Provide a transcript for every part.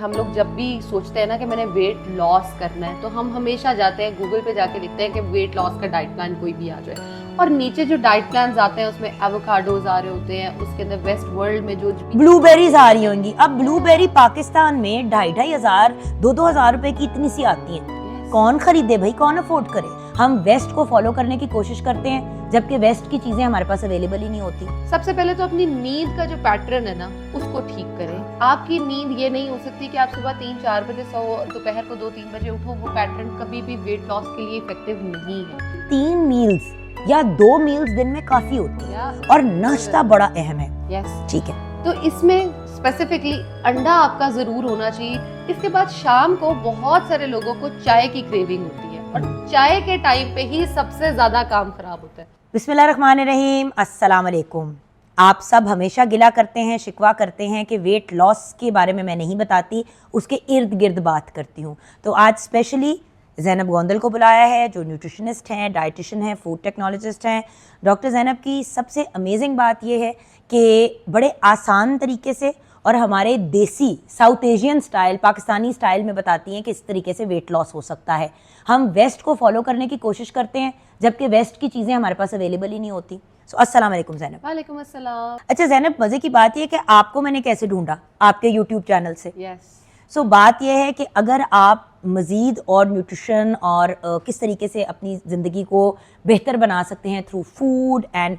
हम लोग जब भी सोचते हैं ना कि मैंने वेट लॉस करना है, तो हम हमेशा जाते हैं गूगल पे जाके लिखते हैं कि वेट लॉस का डाइट प्लान कोई भी आ जाए, और नीचे जो डाइट प्लान आते हैं उसमें एवोकाडोज आ रहे होते हैं, उसके अंदर वेस्ट वर्ल्ड में जो ब्लूबेरीज आ रही होंगी। अब ब्लूबेरी पाकिस्तान में 2,500 2,000 रुपए की इतनी सी आती है। कौन खरीदे भाई, कौन अफोर्ड करे? हम वेस्ट को फॉलो करने की कोशिश करते हैं, जबकि वेस्ट की चीजें हमारे पास अवेलेबल ही नहीं होती। सबसे पहले तो अपनी नींद का जो पैटर्न है ना उसको ठीक करें। आपकी नींद ये नहीं हो सकती कि आप सुबह 3-4 बजे सो, दोपहर को 2-3 बजे उठो। वो पैटर्न कभी भी वेट लॉस के लिए इफेक्टिव नहीं है। 3 मील्स या 2 मील्स दिन में काफी होती है, और नाश्ता बड़ा अहम है। यस, ठीक है। तो इसमें स्पेसिफिकली अंडा आपका जरूर होना चाहिए। इसके बाद शाम को बहुत सारे लोगों को चाय की क्रेविंग होती है, और चाय के टाइम पे ही सबसे ज्यादा काम खराब होता है। बिस्मिल्लाहिर्रहमानिर्रहीम, अस्सलाम वालेकुम। आप सब हमेशा गिला करते हैं, शिकवा करते हैं कि वेट लॉस के बारे में मैं नहीं बताती, उसके इर्द गिर्द बात करती हूँ। तो आज स्पेशली ज़ैनब गोंदल को बुलाया है, जो न्यूट्रिशनिस्ट हैं, डाइटिशियन हैं, फूड टेक्नोलॉजिस्ट हैं। डॉक्टर ज़ैनब की सबसे अमेजिंग बात यह है कि बड़े आसान तरीके से और हमारे देसी south Asian style, Pakistani style में बताती हैं कि इस तरीके से वेट लॉस हो सकता है। हम वेस्ट को फॉलो करने की कोशिश करते हैं, जबकि वेस्ट की चीज़ें हमारे पास अवेलेबल ही नहीं होती। सो अस्सलाम वालेकुम ज़ैनब। वालेकुम अस्सलाम। अच्छा ज़ैनब, मज़े की बात यह है कि आपको मैंने कैसे ढूंढा? आपके यूट्यूब चैनल से। यस। सो बात यह है कि अगर आप मज़ीद और न्यूट्रिशन और किस तरीके से अपनी ज़िंदगी को बेहतर बना सकते हैं through food and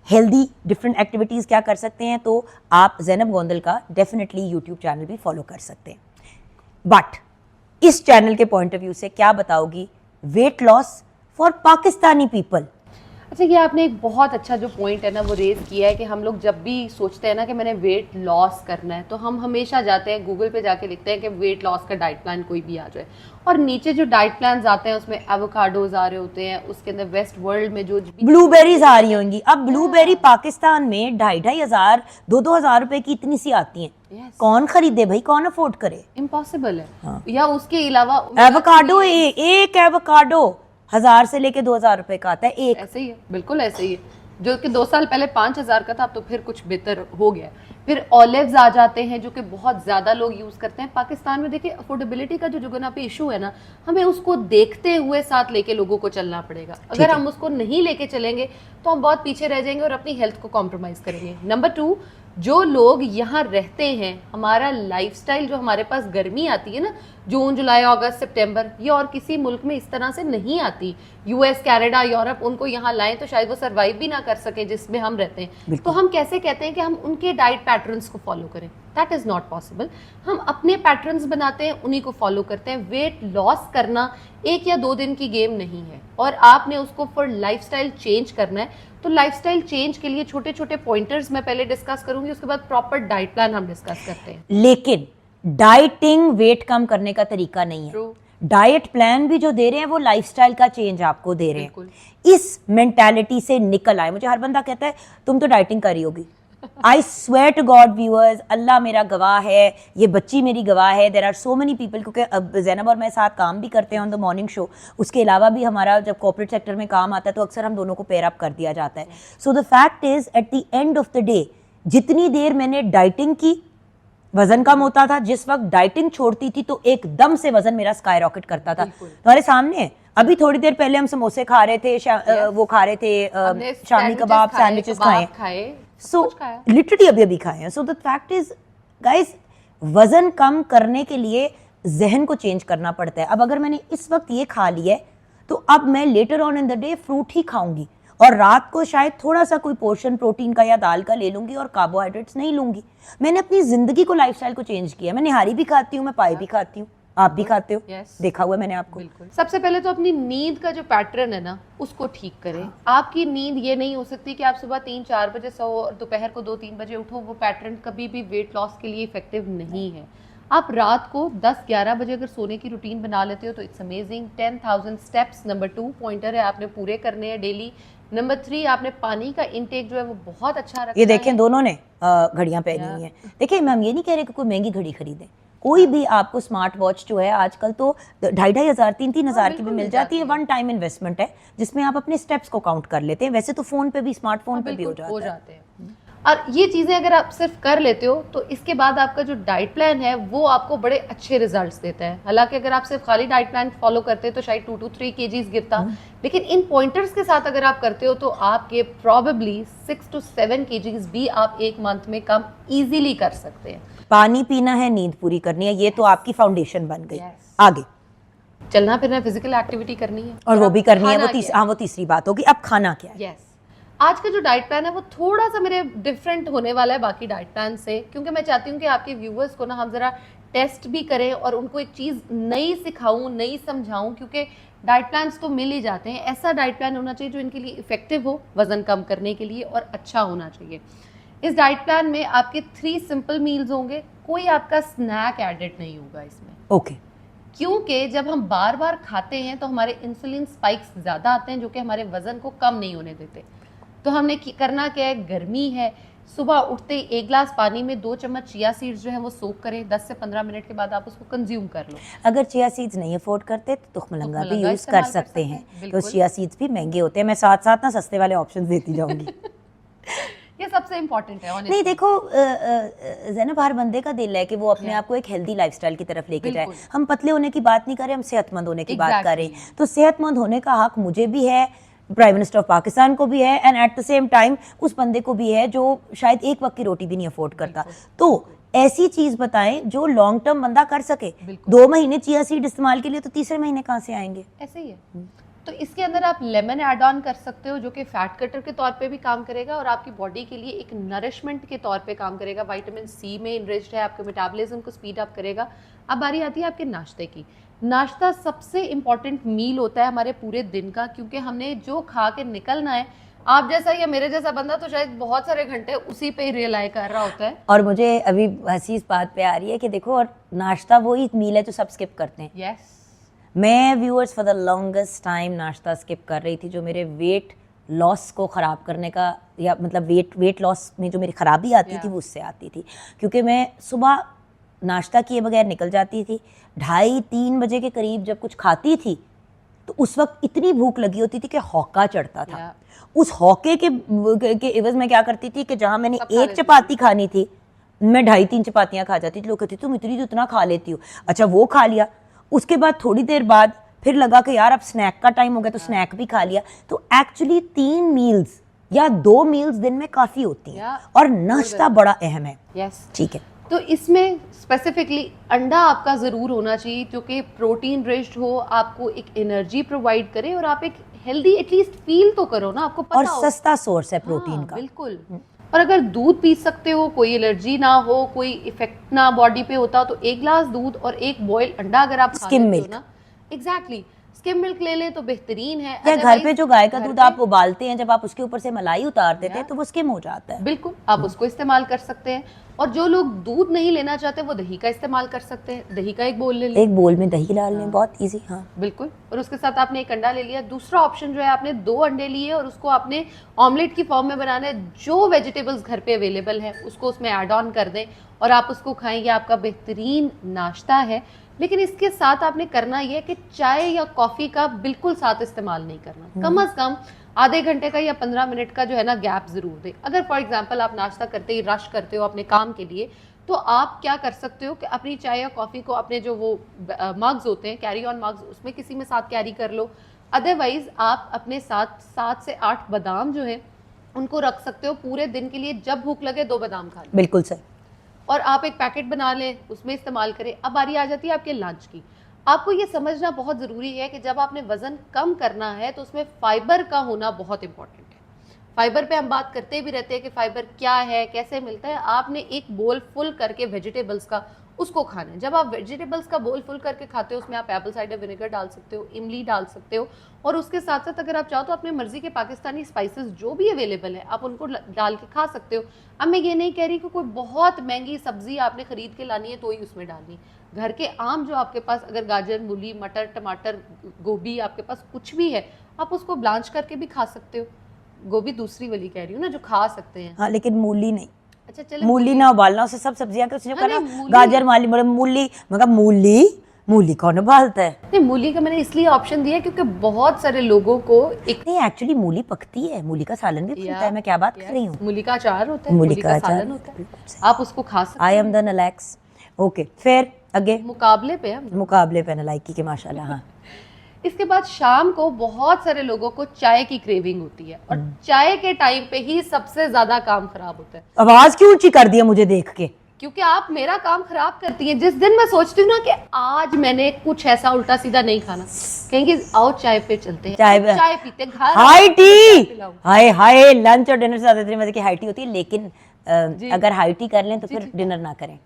healthy different activities क्या कर सकते हैं, तो आप ज़ैनब गोंदल का डेफिनेटली यूट्यूब चैनल भी फॉलो कर सकते हैं। बट इस चैनल के पॉइंट ऑफ व्यू से क्या बताओगी weight loss for Pakistani people? अच्छा, ये आपने एक बहुत अच्छा जो पॉइंट है ना वो रेज किया है कि हम लोग जब भी सोचते हैं ना कि मैंने वेट लॉस करना है, तो हम हमेशा जाते हैं गूगल पे जाके लिखते हैं कि वेट लॉस का डाइट प्लान कोई भी आ जाए, और नीचे जो डाइट प्लान आते हैं उसमें एवोकाडोज आ रहे होते हैं, उसके अंदर वेस्ट वर्ल्ड में जो ब्लूबेरीज आ रही होंगी। अब ब्लूबेरी पाकिस्तान में 2,500 2,000 रुपए की इतनी सी आती हैं। कौन खरीदे भाई, कौन अफोर्ड करे? इम्पॉसिबल है। हाँ। या उसके अलावा एवोकाडो, एक एवोकाडो 1,000 से लेके 2,000 रुपए का आता है एक। ऐसे ही है, बिल्कुल ऐसे ही है। जो कि 2 साल पहले 5,000 का था, अब तो फिर कुछ बेहतर हो गया। फिर ऑलिव्स आ जाते हैं जो कि बहुत ज्यादा लोग यूज करते हैं पाकिस्तान में। देखिए, अफोर्डेबिलिटी का जो जुगना पे इशू है ना, हमें उसको देखते हुए साथ लेके लोगों को चलना पड़ेगा। अगर हम उसको नहीं लेके चलेंगे तो हम बहुत पीछे रह जाएंगे और अपनी हेल्थ को कॉम्प्रोमाइज करेंगे। नंबर 2, जो लोग यहाँ रहते हैं, हमारा लाइफस्टाइल जो हमारे पास गर्मी आती है ना, जून जुलाई अगस्त सितंबर, ये और किसी मुल्क में इस तरह से नहीं आती। यूएस, कनाडा, यूरोप, उनको यहाँ लाएं तो शायद वो सरवाइव भी ना कर सके जिसमें हम रहते हैं। तो हम कैसे कहते हैं कि हम उनके डाइट पैटर्न्स को फॉलो करें? That is not possible. हम अपने पैटर्न्स बनाते हैं, उन्हीं को फॉलो करते हैं। वेट लॉस करना 1 या 2 दिन की गेम नहीं है, और आपने उसको फॉर लाइफस्टाइल चेंज करना है। तो लाइफस्टाइल चेंज के लिए छोटे छोटे पॉइंटर्स मैं पहले डिस्कस करूंगी, उसके बाद प्रॉपर डाइट प्लान हम डिस्कस करते हैं। लेकिन डाइटिंग वेट कम करने का तरीका नहीं है। डाइट प्लान भी जो दे रहे हैं वो लाइफस्टाइल का चेंज आपको दे रहे हैं। इस मेंटालिटी से निकल आए। मुझे हर बंदा कहता है तुम तो डाइटिंग कर रही होगी। I swear to God viewers, Allah मेरा गवाह है, ये बच्ची मेरी गवाह है, there are so many people, क्योंकि अब ज़ैनब और मैं साथ काम भी करते हैं ऑन द मॉर्निंग शो। उसके अलावा भी हमारा जब कॉर्पोरेट सेक्टर में काम आता है तो अक्सर हम दोनों को पेयर अप कर दिया जाता है। So the fact is at the end of the day, जितनी देर मैंने डाइटिंग की वजन कम होता था, जिस वक्त डाइटिंग छोड़ती थी तो एकदम से वजन मेरा स्काई रॉकेट करता था। तुम्हारे सामने अभी थोड़ी देर पहले हम समोसे खा रहे थे, वो खा रहे थे, शामी कबाब, सैंडविचेस खाए, सो लिटरली अभी खाए हैं। So the fact is guys, वजन कम करने के लिए जहन को चेंज करना पड़ता है। अब अगर मैंने इस वक्त ये खा लिया है तो अब मैं later on in the day fruit ही खाऊंगी, और रात को शायद थोड़ा सा कोई पोर्शन प्रोटीन का या दाल का ले लूंगी और कार्बोहाइड्रेट्स नहीं लूंगी। मैंने अपनी जिंदगी को, लाइफस्टाइल को चेंज किया। मैं निहारी भी खाती हूँ, मैं पाई भी खाती हूँ, आप भी खाते हो। देखा हुआ मैंने आपको। सबसे पहले तो अपनी नींद का जो पैटर्न है ना उसको ठीक करें। आपकी नींद ये नहीं हो सकती कि आप सुबह 3-4 बजे सो और दोपहर को 2-3 बजे उठो। वो पैटर्न कभी भी वेट लॉस के लिए इफेक्टिव नहीं है। आप रात को 10-11 बजे अगर सोने की रूटीन बना लेते हो तो it's amazing. 10,000 steps number 2 pointer है, आपने पूरे करने हैं डेली। नंबर 3, आपने पानी का इंटेक जो है वो बहुत अच्छा रखना है। ये देखें, दोनों ने घड़ियां पहनी हुई हैं। देखिए, हम ये नहीं कह रहे कि कोई महंगी घड़ी खरीदें। कोई भी आपको स्मार्ट वॉच जो है आजकल तो 2,500 3,000 की भी मिल जाती है। 1 टाइम इन्वेस्टमेंट है जिसमें आप अपने स्टेप्स को काउंट कर लेते हैं। वैसे तो फोन पे भी, स्मार्टफोन पे भी हो जाते हैं। और ये चीज़ें अगर आप सिर्फ कर लेते हो तो इसके बाद आपका जो डाइट प्लान है वो आपको बड़े अच्छे रिजल्ट्स देता है। हालांकि अगर आप सिर्फ खाली डाइट प्लान फॉलो करते तो शायद 2 to 3 kgs गिरता, लेकिन इन पॉइंटर्स के साथ अगर आप करते हो तो आपके प्रॉबेबली 6 to 7 kgs भी आप एक मंथ में कम इजीली कर सकते हैं। पानी पीना है, नींद पूरी करनी है, ये तो आपकी फाउंडेशन बन गई। आगे चलना फिरना, फिजिकल एक्टिविटी करनी है और वो भी करनी है, खाना वो तीसरी बात होगी। अब खाना क्या है? यस, आज का जो डाइट प्लान है वो थोड़ा सा मेरे डिफरेंट होने वाला है बाकी डाइट प्लान से, क्योंकि मैं चाहती हूँ कि आपके व्यूअर्स को ना हम जरा टेस्ट भी करें और उनको एक चीज़ नई सिखाऊं, नई समझाऊं, क्योंकि डाइट प्लान्स तो मिल ही जाते हैं। ऐसा डाइट प्लान होना चाहिए जो इनके लिए इफेक्टिव हो वजन कम करने के लिए और अच्छा होना चाहिए। इस डाइट प्लान में आपके 3 सिंपल मील्स होंगे, कोई आपका स्नैक एडेड नहीं होगा इसमें। ओके। क्योंकि जब हम बार बार खाते हैं तो हमारे इंसुलिन स्पाइक्स ज़्यादा आते हैं जो कि हमारे वजन को कम नहीं होने देते। तो हमने करना क्या है, गर्मी है, सुबह उठते ही 1 गिलास पानी में 2 चम्मच चिया सीड्स जो है वो सोक करें, 10 से 15 मिनट के बाद आप उसको कंज्यूम कर लो। अगर चिया सीड्स नहीं अफोर्ड करते तो तुखमलंगा भी यूज कर सकते हैं, तो चिया सीड्स भी महंगे होते हैं। मैं साथ साथ ना सस्ते वाले ऑप्शंस देती जाऊंगी। ये सबसे इम्पोर्टेंट है। नहीं देखो ज़ैनब, हर बंदे का दिल है कि वो अपने आप को एक हेल्दी लाइफस्टाइल की तरफ लेके जाए। हम पतले होने की बात नहीं कर रहे, हम सेहतमंद होने की बात कर रहे हैं। तो सेहतमंद होने का हक मुझे भी है, प्राइम मिनिस्टर ऑफ पाकिस्तान को भी है, and at the same time उस बंदे को भी है जो शायद एक वक्त की रोटी भी नहीं अफोर्ड करता। तो ऐसी चीज बताएं जो लॉन्ग टर्म बंदा कर सके। 2 महीने चिया सीड इस्तेमाल के लिए, तो तीसरे महीने कहाँ से आएंगे? ऐसे ही है। तो इसके अंदर आप लेमन ऐड ऑन कर सकते हो जो कि फैट कटर के तौर पे भी काम करेगा और आपकी बॉडी के लिए एक नरिशमेंट के तौर पे काम करेगा। विटामिन सी में इनरिच्ड है, आपके मेटाबॉलिज्म को स्पीड अप करेगा। अब बारी आती है आपके नाश्ते की। नाश्ता सबसे इम्पॉर्टेंट मील होता है हमारे पूरे दिन का, क्योंकि हमने जो खा के निकलना है, आप जैसा या मेरे जैसा बंदा तो शायद बहुत सारे घंटे उसी पे ही रियलाइज कर रहा होता है। और मुझे अभी हंसी इस बात पे आ रही है कि देखो, और नाश्ता वही मील है जो सब स्किप करते हैं। यस, मैं viewers for the longest time नाश्ता स्किप कर रही थी, जो मेरे वेट लॉस को ख़राब करने का, या मतलब वेट लॉस में जो मेरी खराबी आती थी वो उससे आती थी। क्योंकि मैं सुबह नाश्ता किए बगैर निकल जाती थी, 2:30-3 बजे के करीब जब कुछ खाती थी तो उस वक्त इतनी भूख लगी होती थी कि हौका चढ़ता था। उस हौके के एवज में क्या करती थी कि जहाँ मैंने 1 चपाती खानी थी, मैं 2.5-3 चपातियाँ खा जाती थी। लोग कहते तुम इतनी तो इतना खा लेती हो। अच्छा, वो खा लिया। उसके बाद थोड़ी देर बाद फिर लगा कि यार अब स्नैक का टाइम हो गया, तो स्नैक भी खा लिया। तो एक्चुअली 3 मील्स या 2 मील्स दिन में काफ़ी होती हैं, और नाश्ता बड़ा अहम है। यस, ठीक है। तो इसमें स्पेसिफिकली अंडा आपका ज़रूर होना चाहिए जो कि प्रोटीन रिच्ड हो, आपको एक एनर्जी प्रोवाइड करे और आप एक हेल्दी एटलीस्ट फील तो करो ना, आपको पता और हो। सस्ता सोर्स है प्रोटीन का। बिल्कुल। और अगर दूध पी सकते हो, कोई एलर्जी ना हो, कोई इफेक्ट ना बॉडी पे होता, तो 1 गिलास दूध और 1 बॉइल्ड अंडा अगर आप खा लेते हो ना, एग्जैक्टली स्किम मिल्क ले लें तो बेहतरीन है। या घर पे जो गाय का दूध आप उबालते हैं, जब आप उसके ऊपर से मलाई उतार देते हैं तो वो स्किम हो जाता है। बिल्कुल, आप उसको इस्तेमाल कर सकते हैं। और जो लोग दूध नहीं लेना चाहते वो दही का इस्तेमाल कर सकते हैं। दही का 1 बोल ले लें, 1 बोल में दही डाल लें, बहुत इजी। हाँ बिल्कुल। और उसके साथ आपने 1 अंडा ले लिया। दूसरा ऑप्शन जो है, आपने 2 अंडे लिए और उसको आपने ऑमलेट की फॉर्म में बनाना है। जो वेजिटेबल्स घर पे अवेलेबल है उसको उसमें ऐड ऑन कर दें और आप उसको खाएंगे, आपका बेहतरीन नाश्ता है। लेकिन इसके साथ आपने करना यह है कि चाय या कॉफ़ी का बिल्कुल साथ इस्तेमाल नहीं करना। कम अज़ कम आधे घंटे का या 15 मिनट का जो है ना गैप ज़रूर दें। अगर फॉर एग्जांपल आप नाश्ता करते ही रश करते हो अपने काम के लिए, तो आप क्या कर सकते हो कि अपनी चाय या कॉफ़ी को अपने जो वो मग्स होते हैं, कैरी ऑन मग्स, उसमें किसी में साथ कैरी कर लो। अदरवाइज़ आप अपने साथ 7 से 8 बादाम जो है उनको रख सकते हो पूरे दिन के लिए। जब भूख लगे 2 बादाम खा लो। बिल्कुल सही। और आप एक पैकेट बना लें, उसमें इस्तेमाल करें। अब बारी आ जाती है आपके लंच की। आपको ये समझना बहुत ज़रूरी है कि जब आपने वज़न कम करना है तो उसमें फ़ाइबर का होना बहुत इंपॉर्टेंट है। फ़ाइबर पे हम बात करते भी रहते हैं कि फ़ाइबर क्या है, कैसे मिलता है। आपने 1 बोल फुल करके वेजिटेबल्स का उसको खाना है। जब आप वेजिटेबल्स का बोल फुल करके खाते हो, उसमें आप एप्पल साइडर विनेगर डाल सकते हो, इमली डाल सकते हो, और उसके साथ साथ अगर आप चाहो तो अपने मर्जी के पाकिस्तानी स्पाइसेस जो भी अवेलेबल है आप उनको डाल के खा सकते हो। अब मैं ये नहीं कह रही कि कोई बहुत महंगी सब्जी आपने खरीद के लानी है तो ही उसमें डालनी। घर के आम जो आपके पास, अगर गाजर, मूली, मटर, टमाटर, गोभी आपके पास कुछ भी है, आप उसको ब्लांच करके भी खा सकते हो। गोभी दूसरी वाली कह रही हूँ ना, जो खा सकते हैं। हाँ, लेकिन मूली नहीं। अच्छा चलो, मूली ना उबालना, उसे सब सब्जियां के उसने हाँ, कहा नहीं, गाजर, मूली, मगर मूली मूली कौन उबालता है? नहीं, मूली का मैंने इसलिए ऑप्शन दिया है क्योंकि बहुत सारे लोगों को एक नहीं, एक्चुअली मूली पकती है, मूली का सालन भी बनता है, मैं क्या बात कर रही हूँ। मूली का अचार होता है, मूली का सालन अचार होता है, आप उसको खा सकते आई एम द नलायक्स। ओके, फिर आगे मुकाबले पे हम। मुकाबले पे नलायकी के माशाल्लाह। हाँ, इसके बाद शाम को बहुत सारे लोगों को चाय की क्रेविंग होती है और चाय के टाइम पे ही सबसे ज्यादा काम खराब होता है। आवाज क्यों ऊंची कर दी है मुझे देख के? क्योंकि आप मेरा काम खराब करती हैं। जिस दिन मैं सोचती हूँ ना कि आज मैंने कुछ ऐसा उल्टा सीधा नहीं खाना, कहेंगे आओ चाय पे चलते हैं, चाय पीते हैं, घर हाई टी, हाय हाय, लंच और डिनर से ज्यादा इतनी मजे की हाई टी होती है, लेकिन अगर हाई टी कर लें तो फिर डिनर ना करें।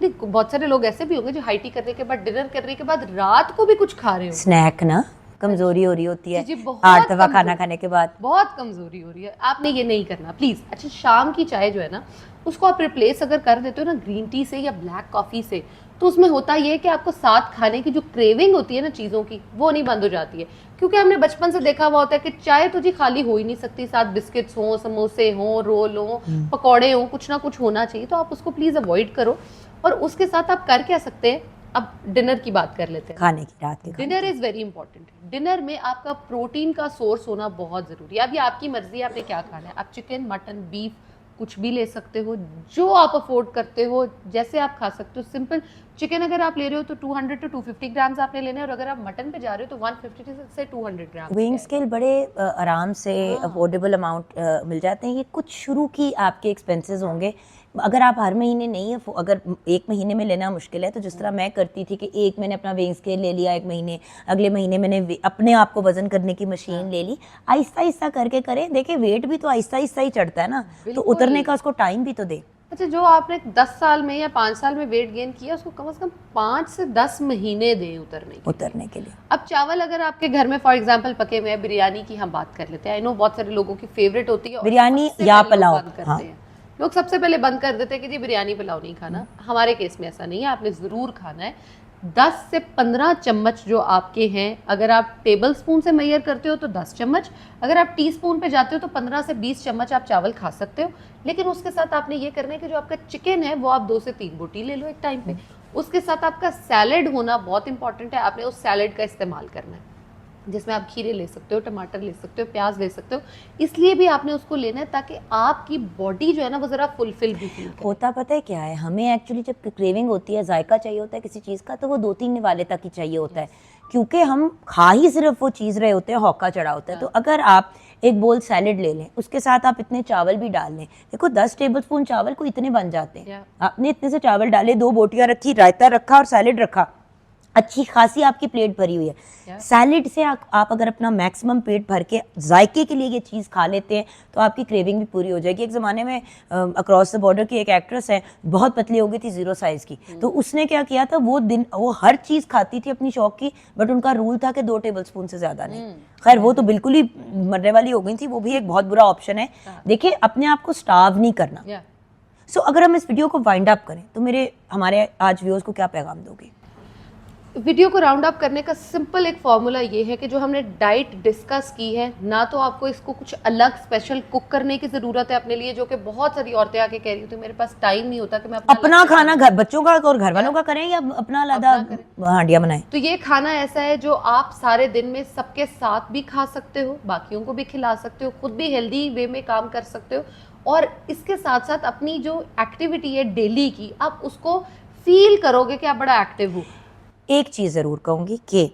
नहीं, बहुत सारे लोग ऐसे भी होंगे जो हाई टी करने के बाद, डिनर करने के बाद रात को भी कुछ खा रहे हो। स्नैक ना, कमजोरी हो रही होती है जी, बहुत 8 दफा खाना खाने के बाद, बहुत कमजोरी हो रही है, आपने ये नहीं करना प्लीज। अच्छा, शाम की चाय जो है ना, उसको आप रिप्लेस अगर कर देते हो ना ग्रीन टी से या ब्लैक कॉफी से, तो उसमें होता ये है कि आपको साथ खाने की जो क्रेविंग होती है ना चीज़ों की, वो नहीं बंद हो जाती है। क्योंकि हमने बचपन से देखा हुआ होता है कि चाय तो जी खाली हो ही नहीं सकती, साथ बिस्किट्स हों, समोसे हों, रोल हों, पकौड़े हों, कुछ ना कुछ होना चाहिए। तो आप उसको प्लीज़ अवॉइड करो। और उसके साथ आप कर क्या सकते हैं, अब डिनर की बात कर लेते हैं। खाने की, रात के dinner is very important. Dinner में आपका प्रोटीन का सोर्स होना बहुत जरूरी है। अब ये आपकी मर्जी है आपने क्या खाना है, आप चिकन, मटन, बीफ कुछ भी ले सकते हो, जो आप अफोर्ड करते हो, जैसे आप खा सकते हो। सिंपल चिकन अगर आप ले रहे हो तो 200 to 250 ग्राम्स आपने लेने हैं, और अगर आप मटन पे जा रहे हो तो 150 से 200 ग्राम। वेइंग स्केल बड़े आराम से अफोर्डेबल अमाउंट मिल जाते हैं। ये कुछ शुरू की आपके एक्सपेंसेस होंगे। अगर आप हर महीने नहीं, अगर एक महीने में लेना मुश्किल है तो जिस तरह मैं करती थी कि एक मैंने अपना वेइंग स्केल ले लिया एक महीने, अगले महीने मैंने अपने आप को वजन करने की मशीन ले ली, आहिस्ता आहिस्ता करके करें। देखिए वेट भी तो आहिस्ता आहिस्ता ही चढ़ता है ना, तो उतरने का उसको टाइम भी तो दे। अच्छा, जो आपने 10 साल में या 5 साल में वेट गेन किया, उसको कम से कम 5 से 10 महीने दें उतरने के लिए। अब चावल अगर आपके घर में फॉर एग्जांपल पके हुए हैं, बिरयानी की हम बात कर लेते हैं। आई नो बहुत सारे लोगों की फेवरेट होती है बिरयानी या पुलाव। हाँ, लोग सबसे पहले बंद कर देते हैं कि जी बिरयानी पुलाव नहीं खाना। हमारे केस में ऐसा नहीं है, आपने ज़रूर खाना है। 10 से 15 चम्मच जो आपके हैं, अगर आप टेबल स्पून से मेजर करते हो तो 10 चम्मच, अगर आप टी स्पून पे जाते हो तो 15 से 20 चम्मच आप चावल खा सकते हो। लेकिन उसके साथ आपने ये करना है कि जो आपका चिकन है वो आप 2 से 3 बोटी ले लो एक टाइम पे। उसके साथ आपका सैलेड होना बहुत इंपॉर्टेंट है। आपने उस सैलेड का इस्तेमाल करना है जिसमें आप खीरे ले सकते हो, टमाटर ले सकते हो, प्याज ले सकते हो। इसलिए भी आपने उसको लेना है ताकि आपकी बॉडी जो है ना वो ज़रा फुलफिल भी फील करे। होता पता है क्या है, हमें एक्चुअली जब क्रेविंग होती है, जायका चाहिए होता है किसी चीज़ का, तो वो 2-3 निवाले तक ही चाहिए होता है, क्योंकि हम खा ही सिर्फ वो चीज़ रहे होते हैं, हौका चढ़ा होता है। तो अगर आप एक बोल सैलेड ले लें, उसके साथ आप इतने चावल भी डाल लें, देखो 10 टेबल स्पून चावल को इतने बन जाते हैं। आपने इतने से चावल डाले, 2 बोटियाँ रखी, रायता रखा और सैलेड रखा, अच्छी खासी आपकी प्लेट भरी हुई है। सैलेड से आप अगर अपना मैक्सिमम पेट भर के जायके के लिए ये चीज़ खा लेते हैं तो आपकी क्रेविंग भी पूरी हो जाएगी। एक ज़माने में अक्रॉस द बॉर्डर की एक एक्ट्रेस है, बहुत पतली हो गई थी, 0 साइज़ की, तो उसने क्या किया था, वो हर चीज़ खाती थी अपनी शौक की, बट उनका रूल था कि 2 टेबल स्पून से ज़्यादा नहीं। खैर वो तो बिल्कुल ही मरने वाली हो गई थी, वो भी एक बहुत बुरा ऑप्शन है। देखिए अपने आप को स्टार्व नहीं करना। सो अगर हम इस वीडियो को वाइंड अप करें तो हमारे आज व्यूअर्स को क्या पैगाम दोगे? वीडियो को राउंड अप करने का सिंपल एक फॉर्मूला ये है कि जो हमने डाइट डिस्कस की है ना, तो आपको इसको कुछ अलग स्पेशल कुक करने की ज़रूरत है अपने लिए, जो कि बहुत सारी औरतें आके कह रही होती है मेरे पास टाइम नहीं होता कि मैं अपना खाना घर बच्चों का और घर वालों का करें या अपना अलग हांडिया बनाएं। तो ये खाना ऐसा है जो आप सारे दिन में सबके साथ भी खा सकते हो, बाकियों को भी खिला सकते हो, खुद भी हेल्दी वे में काम कर सकते हो, और इसके साथ साथ अपनी जो एक्टिविटी है डेली की, आप उसको फील करोगे कि आप बड़ा एक्टिव हो। एक चीज़ ज़रूर कहूँगी कि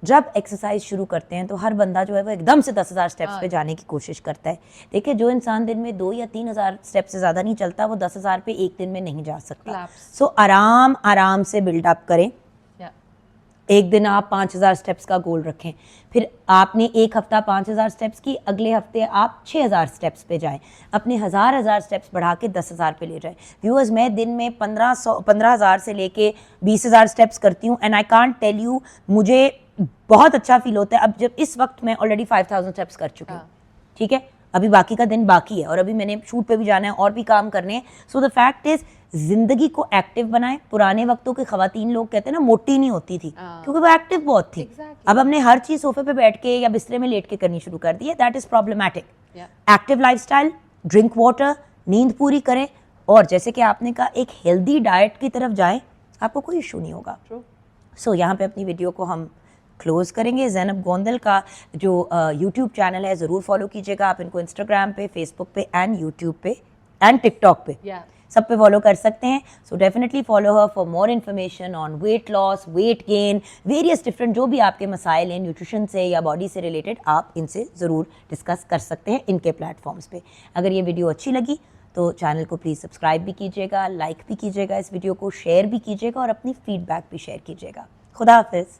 जब एक्सरसाइज शुरू करते हैं तो हर बंदा जो है वो एकदम से 10,000 स्टेप्स पे जाने की कोशिश करता है। देखिए जो इंसान दिन में 2 या 3,000 स्टेप्स से ज़्यादा नहीं चलता, वो 10,000 पे एक दिन में नहीं जा सकता। सो आराम आराम से बिल्डअप करें। एक दिन आप 5,000 स्टेप्स का गोल रखें, फिर आपने एक हफ्ता 5,000 स्टेप्स की, अगले हफ्ते आप 6,000 स्टेप्स पे जाएं, अपने हज़ार स्टेप्स बढ़ा के 10,000 पे ले जाएं। व्यूअर्स, मैं दिन में 15,000 से लेके 20,000 स्टेप्स करती हूँ, and I can't tell you, मुझे बहुत अच्छा फील होता है। अब जब इस वक्त मैं ऑलरेडी 5,000 स्टेप्स कर चुकी हूँ, ठीक है, अभी बाकी का दिन बाकी है और अभी मैंने शूट पे भी जाना है और भी काम करने हैं। सो द फैक्ट इज, जिंदगी को एक्टिव बनाएं। पुराने वक्तों की खवातीन लोग कहते हैं ना, मोटी नहीं होती थी क्योंकि वो एक्टिव बहुत थी। अब हमने हर चीज सोफे पे बैठ के या बिस्तरे में लेट के करनी शुरू कर दी है, that is problematic. Active lifestyle, drink water, नींद पूरी करें, और जैसे कि आपने कहा एक हेल्दी डाइट की तरफ जाएं, आपको कोई इशू नहीं होगा। सो यहाँ पे अपनी वीडियो को हम क्लोज़ करेंगे। ज़ैनब गोंदल का जो यूट्यूब चैनल है ज़रूर फॉलो कीजिएगा आप इनको, इंस्टाग्राम पे, फेसबुक पे एंड यूट्यूब पे एंड टिकटॉक पे, सब पे फॉलो कर सकते हैं। So definitely follow her for more information on weight loss, weight gain, various different जो भी आपके मसाइल हैं न्यूट्रिशन से या बॉडी से रिलेटेड, आप इनसे ज़रूर डिस्कस कर सकते हैं इनके प्लेटफॉर्म्स पे। अगर ये वीडियो अच्छी लगी तो चैनल को प्लीज़ सब्सक्राइब भी कीजिएगा, लाइक भी कीजिएगा, इस वीडियो को शेयर भी कीजिएगा और अपनी फीडबैक भी शेयर कीजिएगा। खुदा हाफिज़।